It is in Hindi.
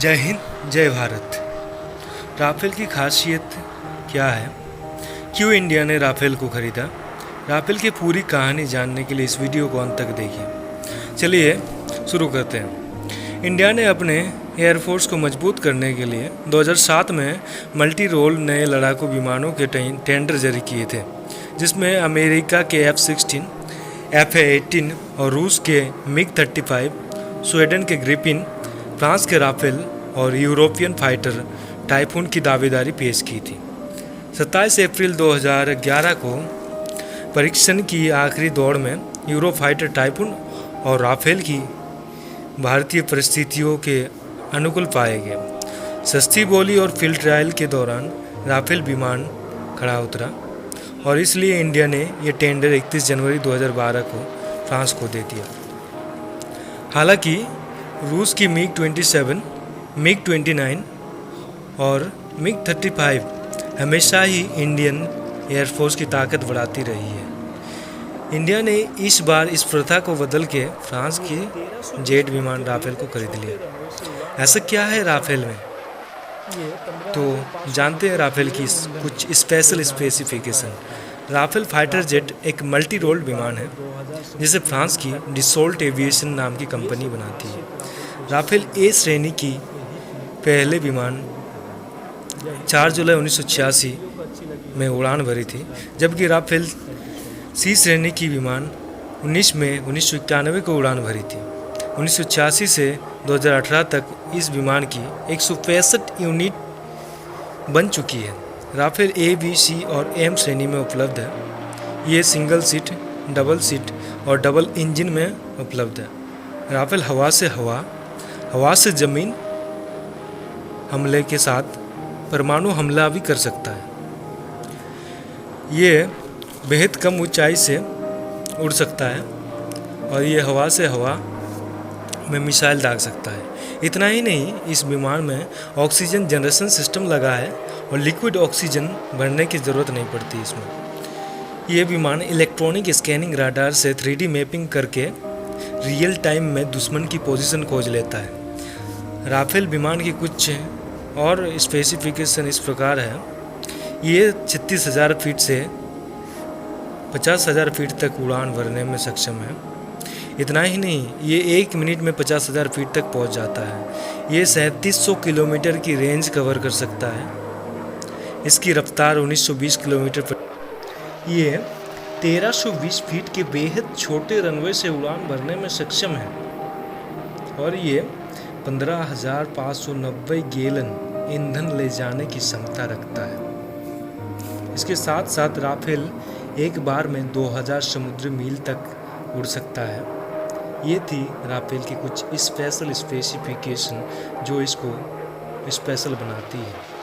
जय हिंद, जय भारत। राफेल की खासियत क्या है? क्यों इंडिया ने राफेल को खरीदा? राफेल की पूरी कहानी जानने के लिए इस वीडियो को अंत तक देखिए। चलिए शुरू करते हैं। इंडिया ने अपने एयरफोर्स को मजबूत करने के लिए 2007 में मल्टी रोल नए लड़ाकू विमानों के टेंडर जारी किए थे, जिसमें अमेरिका के F-16, F-18 और रूस के MiG-35, स्वीडन के ग्रिपिन, फ्रांस के राफेल और यूरोपियन फाइटर टाइफून की दावेदारी पेश की थी। 27 अप्रैल 2011 को परीक्षण की आखिरी दौड़ में यूरो फाइटर टाइफून और राफेल की भारतीय परिस्थितियों के अनुकूल पाए गए। सस्ती बोली और फील्ड ट्रायल के दौरान राफेल विमान खड़ा उतरा और इसलिए इंडिया ने यह टेंडर 31 जनवरी 2012 को फ्रांस को दे दिया। हालांकि रूस की MiG-27, MiG-29 और MiG-35 हमेशा ही इंडियन एयरफोर्स की ताकत बढ़ाती रही है। इंडिया ने इस बार इस प्रथा को बदल के फ्रांस की जेट विमान राफेल को खरीद लिया। ऐसा क्या है राफेल में? तो जानते हैं राफेल की कुछ special specification. Rafale fighter jet एक मल्टी रोल विमान है जिसे फ्रांस की डिसोल्ट एविएशन नाम की कंपनी बनाती है। राफेल ए श्रेणी की पहले विमान 4 जुलाई 1986 में उड़ान भरी थी, जबकि राफेल सी श्रेणी की विमान 19 मई 1991 को उड़ान भरी थी। 1986 से 2018 तक इस विमान की 165 यूनिट बन चुकी है। राफेल ए, बी, सी और एम श्रेणी में उपलब्ध है। ये सिंगल सीट, डबल सीट और डबल इंजन में उपलब्ध है। राफेल हवा से ज़मीन हमले के साथ परमाणु हमला भी कर सकता है। ये बेहद कम ऊंचाई से उड़ सकता है और ये हवा से हवा में मिसाइल दाग सकता है। इतना ही नहीं, इस विमान में ऑक्सीजन जनरेशन सिस्टम लगा है और लिक्विड ऑक्सीजन भरने की ज़रूरत नहीं पड़ती इसमें। ये विमान इलेक्ट्रॉनिक स्कैनिंग राडार से 3D मैपिंग करके रियल टाइम में दुश्मन की पोजीशन खोज लेता है। राफेल विमान की कुछ और स्पेसिफिकेशन इस प्रकार है। ये 36,000 फीट से 50,000 फीट तक उड़ान भरने में सक्षम है। इतना ही नहीं, ये 1 मिनट में 50,000 फीट तक पहुंच जाता है। ये 3700 किलोमीटर की रेंज कवर कर सकता है। इसकी रफ्तार 1920 किलोमीटर पर। ये 1320 फीट के बेहद छोटे रनवे से उड़ान भरने में सक्षम है और ये 15,590 गैलन ईंधन ले जाने की क्षमता रखता है। इसके साथ साथ राफेल एक बार में 2000 समुद्री मील तक उड़ सकता है। ये थी राफेल की कुछ स्पेशल स्पेसिफिकेशन जो इसको स्पेशल बनाती है।